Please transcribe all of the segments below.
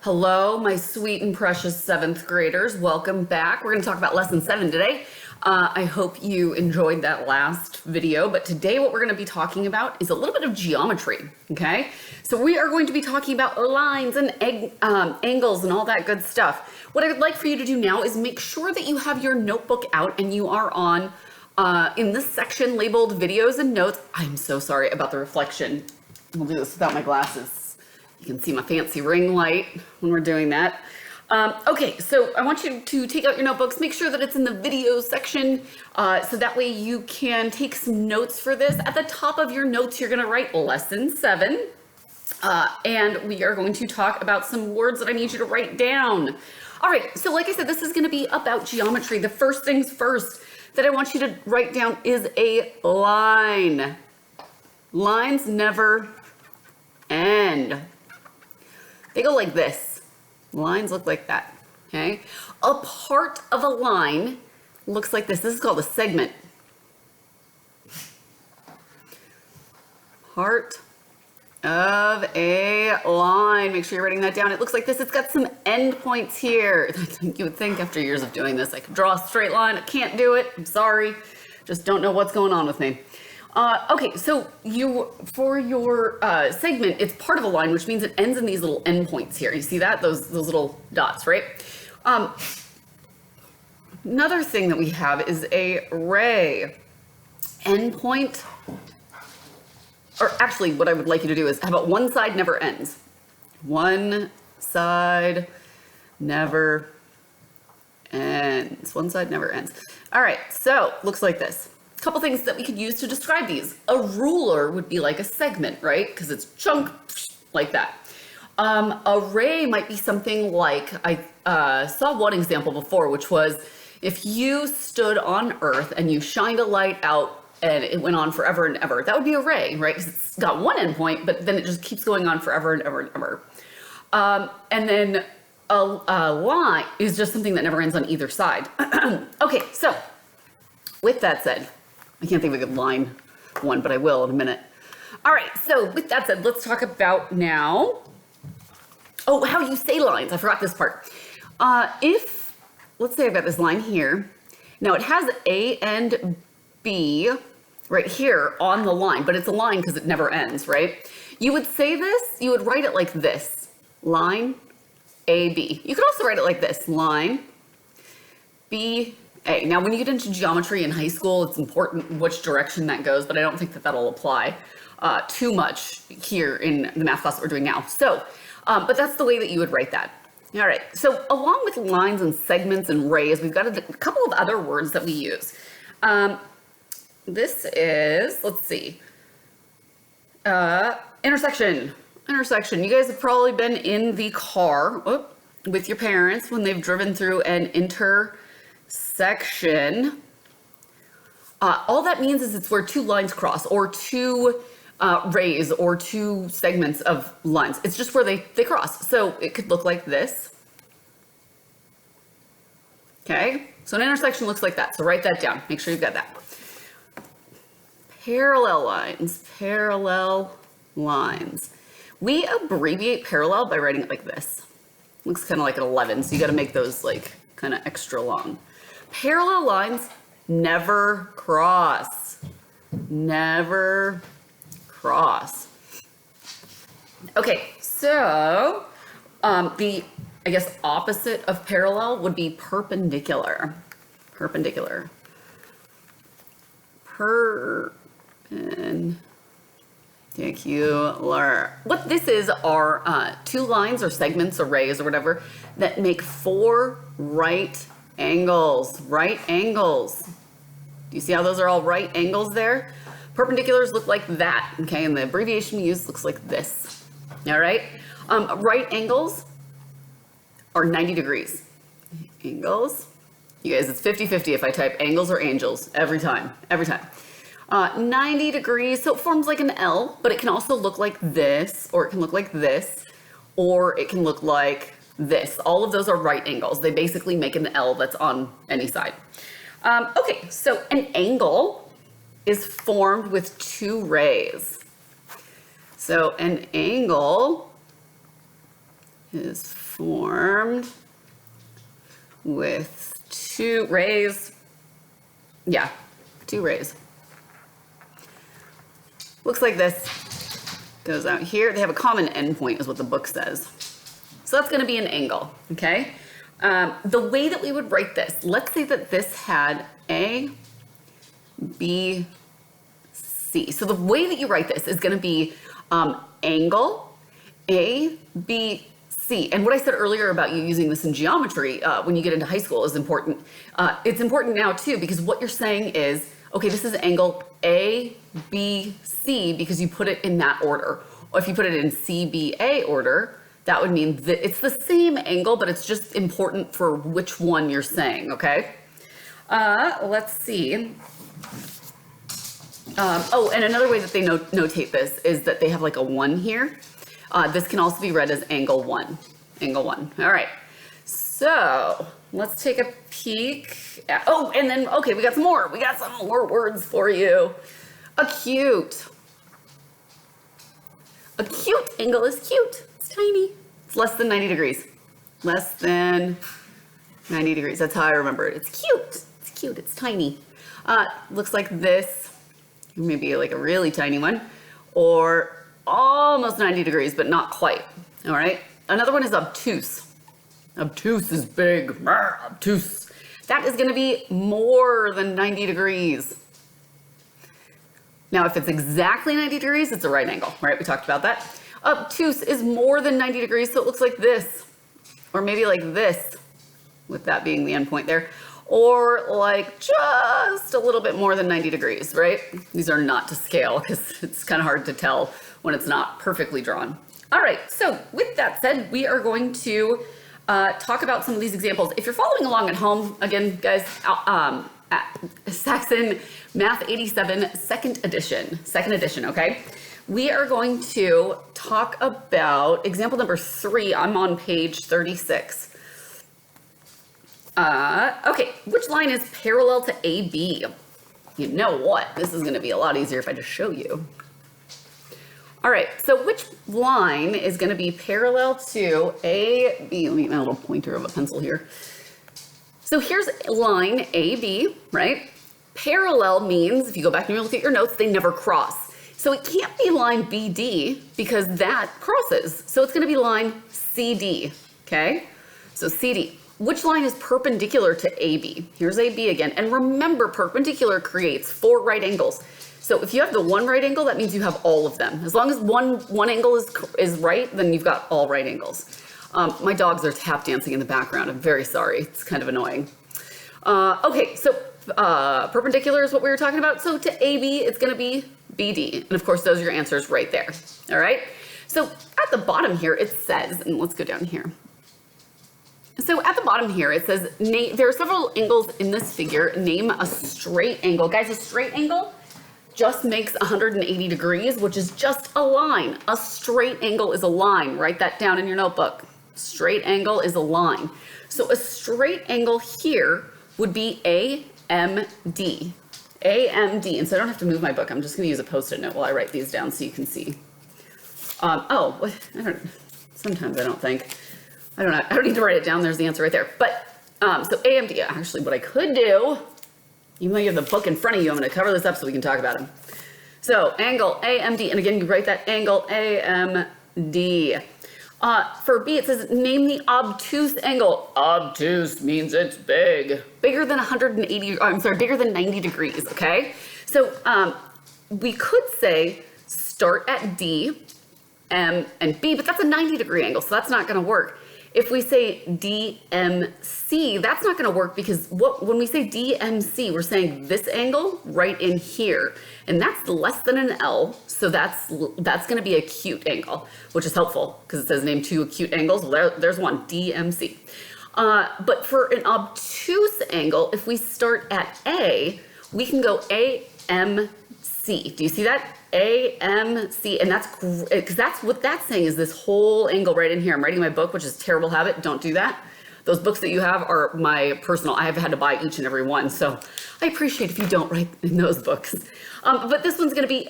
Hello, my sweet and precious seventh graders. Welcome back. We're going to talk about lesson 7 today. I hope you enjoyed that last video, but today what we're going to be talking about is a little bit of geometry, okay? So we are going to be talking about lines and angles and all that good stuff. What I would like for you to do now is make sure that you have your notebook out and you are on in this section labeled videos and notes. I'm so sorry about the reflection. I'll do this without my glasses. You can see my fancy ring light when we're doing that. Okay, so I want you to take out your notebooks, make sure that it's in the video section, so that way you can take some notes for this. At the top of your notes, you're gonna write lesson 7, and we are going to talk about some words that I need you to write down. All right, so like I said, this is gonna be about geometry. The first things first that I want you to write down is a line. Lines never end. They go like this. Lines look like that, okay? A part of a line looks like this. This is called a segment. Part of a line. Make sure you're writing that down. It looks like this. It's got some endpoints here. You would think after years of doing this, I could draw a straight line. I can't do it. I'm sorry. Just don't know what's going on with me. Okay, so for your segment, it's part of a line, which means it ends in these little endpoints here. You see that? Those little dots, right? Another thing that we have is a ray. Endpoint, or actually what I would like you to do is, how about one side never ends? One side never ends. One side never ends. All right, so looks like this. Couple things that we could use to describe these. A ruler would be like a segment, right? Because it's chunk like that. A ray might be something like, I saw one example before, which was if you stood on Earth and you shined a light out and it went on forever and ever, that would be a ray, right? Because it's got one endpoint, but then it just keeps going on forever and ever and ever. And then a line is just something that never ends on either side. Okay, so with that said, I can't think of a good line one, but I will in a minute. All right, so with that said, let's talk about now, how you say lines. I forgot this part. Let's say I've got this line here. Now it has A and B right here on the line, but it's a line because it never ends, right? You would say this, you would write it like this, line A, B. You could also write it like this, line B, A. Now, when you get into geometry in high school, it's important which direction that goes, but I don't think that that'll apply too much here in the math class that we're doing now. So, but that's the way that you would write that. All right, so along with lines and segments and rays, we've got a couple of other words that we use. This is, let's see, intersection. Intersection. You guys have probably been in the car with your parents when they've driven through an intersection. All that means is it's where two lines cross, or two rays, or two segments of lines. It's just where they cross. So it could look like this. Okay, so an intersection looks like that. So write that down. Make sure you've got that. Parallel lines. Parallel lines. We abbreviate parallel by writing it like this. Looks kind of like an 11, so you got to make those like kind of extra long. Parallel lines never cross. Never cross. Okay, so the, I guess, opposite of parallel would be perpendicular. Perpendicular. Perpendicular. What this is are two lines or segments or rays or whatever that make four right angles. Right angles. Do you see how those are all right angles there? Perpendiculars look like that, okay? And the abbreviation we use looks like this. All right? Right angles are 90 degrees. Angles. You guys, it's 50-50 if I type angles or angels every time. Every time. 90 degrees, so it forms like an L, but it can also look like this, or it can look like this, or it can look like this. All of those are right angles. They basically make an L that's on any side. Okay, so an angle is formed with two rays. So an angle is formed with two rays. Yeah, two rays. Looks like this. Goes out here. They have a common endpoint is what the book says. So that's going to be an angle, okay? The way that we would write this, let's say that this had A, B, C. So the way that you write this is going to be angle A, B, C. And what I said earlier about you using this in geometry when you get into high school is important. It's important now too, because what you're saying is, okay, this is angle A, B, C because you put it in that order. Or if you put it in C, B, A order, that would mean that it's the same angle, but it's just important for which one you're saying, okay? Let's see. Oh, and another way that they notate this is that they have like a 1 here. This can also be read as angle 1. Angle 1. All right. So let's take a peek. Oh, and then, okay, we got some more. We got some more words for you. Acute. Acute angle is cute. It's tiny. It's less than 90 degrees. Less than 90 degrees. That's how I remember it. It's cute. It's cute. It's tiny. Looks like this. Maybe like a really tiny one. Or almost 90 degrees, but not quite. All right. Another one is obtuse. Obtuse is big. Obtuse. That is going to be more than 90 degrees. Now, if it's exactly 90 degrees, it's a right angle, right? We talked about that. Obtuse is more than 90 degrees, so it looks like this. Or maybe like this, with that being the endpoint there. Or like just a little bit more than 90 degrees, right? These are not to scale because it's kind of hard to tell when it's not perfectly drawn. All right, so with that said, we are going to talk about some of these examples. If you're following along at home, again, guys, at Saxon Math 87 second edition, okay? We are going to talk about example number 3. I'm on page 36. Okay, which line is parallel to AB? You know what? This is going to be a lot easier if I just show you. All right, so which line is going to be parallel to AB? Let me get my little pointer of a pencil here. So here's line AB, right? Parallel means, if you go back and you look at your notes, they never cross. So it can't be line BD because that crosses. So it's going to be line CD, okay? So CD. Which line is perpendicular to AB? Here's AB again. And remember, perpendicular creates 4 right angles. So if you have the 1 right angle, that means you have all of them. As long as one angle is right, then you've got all right angles. My dogs are tap dancing in the background. I'm very sorry. It's kind of annoying. Okay, so perpendicular is what we were talking about. So to AB, it's going to be BD. And of course, those are your answers right there. All right. So at the bottom here, it says, and let's go down here. So at the bottom here, it says, there are several angles in this figure. Name a straight angle. Guys, a straight angle just makes 180 degrees, which is just a line. A straight angle is a line. Write that down in your notebook. Straight angle is a line. So a straight angle here would be AMD. AMD. And so I don't have to move my book. I'm just going to use a Post-it note while I write these down so you can see. Sometimes I don't think. I don't need to write it down. There's the answer right there. But so AMD, actually what I could do, even though you have the book in front of you, I'm going to cover this up so we can talk about them. So angle AMD, and again, you write that angle AMD. For B, it says name the obtuse angle. Obtuse means it's big. Bigger than 90 degrees, okay? So we could say start at D, M, and B, but that's a 90 degree angle, so that's not going to work. If we say DMC, that's not going to work because when we say DMC, we're saying this angle right in here, and that's less than an L, so that's going to be acute angle, which is helpful because it says name 2 acute angles. Well, there's one, DMC. But for an obtuse angle, if we start at A, we can go AMC. Do you see that? AMC, and that's because that's what that's saying is this whole angle right in here. I'm writing my book, which is a terrible habit. Don't do that. Those books that you have are my personal. I have had to buy each and every one, so I appreciate if you don't write in those books. But this one's going to be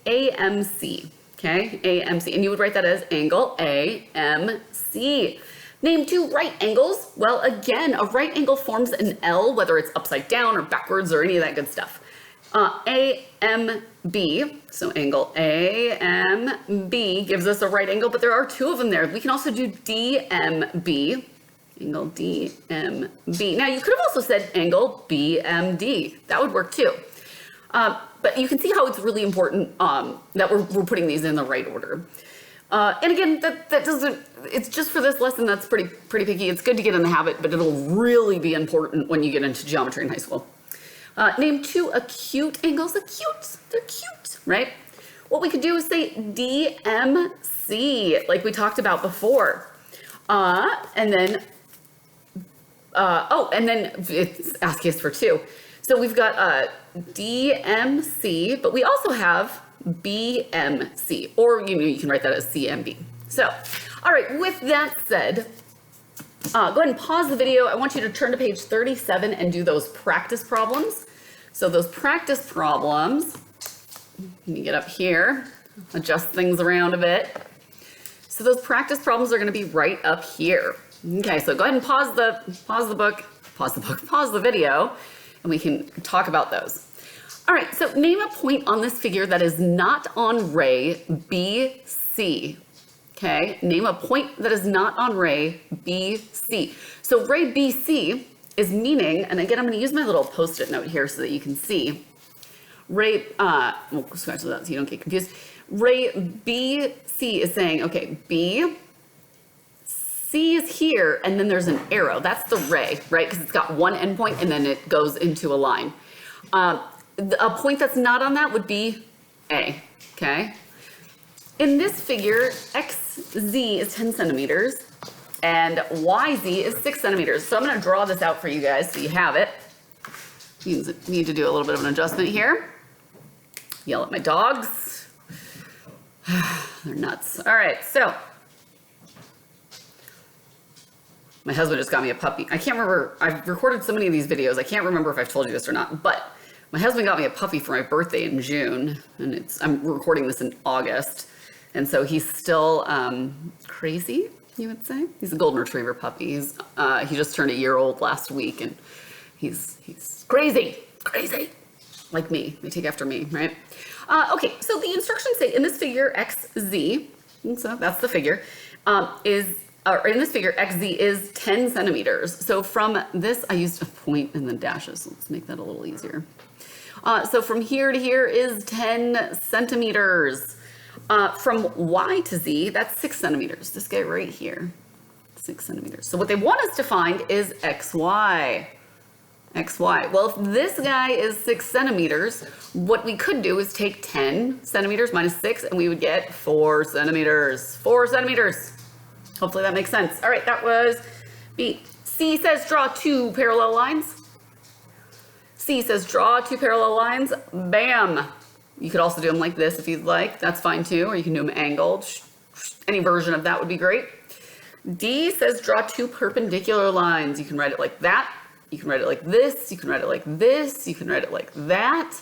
AMC. Okay, AMC. And you would write that as angle AMC. Name two right angles. Well, again, a right angle forms an L, whether it's upside down or backwards or any of that good stuff. AMB, so angle AMB gives us a right angle, but there are two of them there. We can also do DMB, angle DMB. Now, you could have also said angle BMD. That would work too. But you can see how it's really important that we're putting these in the right order. And again, that doesn't, it's just for this lesson, that's pretty picky. It's good to get in the habit, but it'll really be important when you get into geometry in high school. Name two acute angles. Acute, they're cute, right? What we could do is say DMC, like we talked about before. And then it's asking us for two. So we've got DMC, but we also have BMC, or you can write that as CMB. So, all right, with that said, go ahead and pause the video. I want you to turn to page 37 and do those practice problems. So those practice problems, let me get up here, adjust things around a bit. So those practice problems are going to be right up here. Okay, so go ahead and pause the video, and we can talk about those. All right, so name a point on this figure that is not on ray BC. Okay, name a point that is not on ray BC. So ray BC is meaning, and again, I'm going to use my little post-it note here so that you can see. Ray, we'll scratch that so you don't get confused. Ray BC is saying, okay, B, C is here, and then there's an arrow. That's the ray, right? Because it's got one endpoint, and then it goes into a line. A point that's not on that would be A, okay? In this figure, XZ is 10 centimeters, and YZ is 6 centimeters. So I'm going to draw this out for you guys so you have it. You need to do a little bit of an adjustment here. Yell at my dogs. They're nuts. All right, so my husband just got me a puppy. I can't remember. I've recorded so many of these videos. I can't remember if I've told you this or not, but my husband got me a puppy for my birthday in June, and I'm recording this in August. And so he's still crazy, you would say. He's a golden retriever puppy. He just turned a year old last week, and he's crazy, like me. They take after me, right? Okay, so the instructions say in this figure XZ, so that's the figure, in this figure XZ is 10 centimeters. So from this, I used a point and then dashes. Let's make that a little easier. So from here to here is 10 centimeters. From Y to Z, that's 6 centimeters. This guy right here, 6 centimeters. So what they want us to find is XY. XY. Well, if this guy is 6 centimeters, what we could do is take 10 centimeters minus 6, and we would get 4 centimeters. 4 centimeters. Hopefully that makes sense. All right, that was B. C says draw two parallel lines. C says draw two parallel lines. Bam. You could also do them like this if you'd like. That's fine too. Or you can do them angled. Any version of that would be great. D says draw two perpendicular lines. You can write it like that. You can write it like this. You can write it like this. You can write it like that.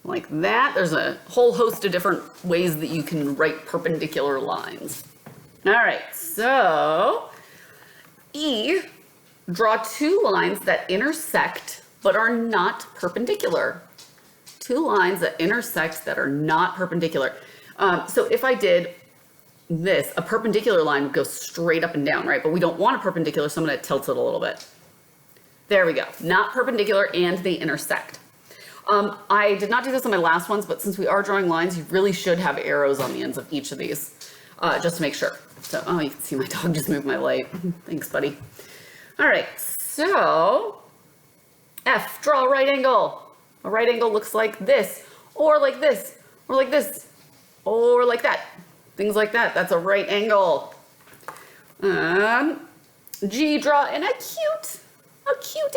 Like that. There's a whole host of different ways that you can write perpendicular lines. All right, so E, draw two lines that intersect but are not perpendicular. Two lines that intersect that are not perpendicular. So if I did this, a perpendicular line would go straight up and down, right? But we don't want a perpendicular, so I'm going to tilt it a little bit. There we go. Not perpendicular, and they intersect. I did not do this on my last ones, but since we are drawing lines, you really should have arrows on the ends of each of these, just to make sure. So, oh, you can see my dog just moved my light. Thanks, buddy. All right, so F, draw a right angle. A right angle looks like this, or like this, or like this, or like that. Things like that. That's a right angle. G, draw an acute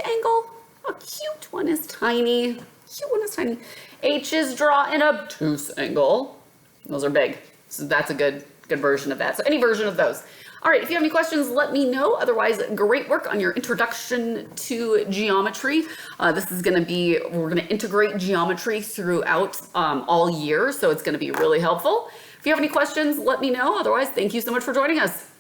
angle. A cute one is tiny. Cute one is tiny. H is draw an obtuse angle. Those are big. So that's a good version of that. So any version of those. All right, if you have any questions, let me know. Otherwise, great work on your introduction to geometry. This is gonna be, we're gonna integrate geometry throughout all year, so it's gonna be really helpful. If you have any questions, let me know. Otherwise, thank you so much for joining us.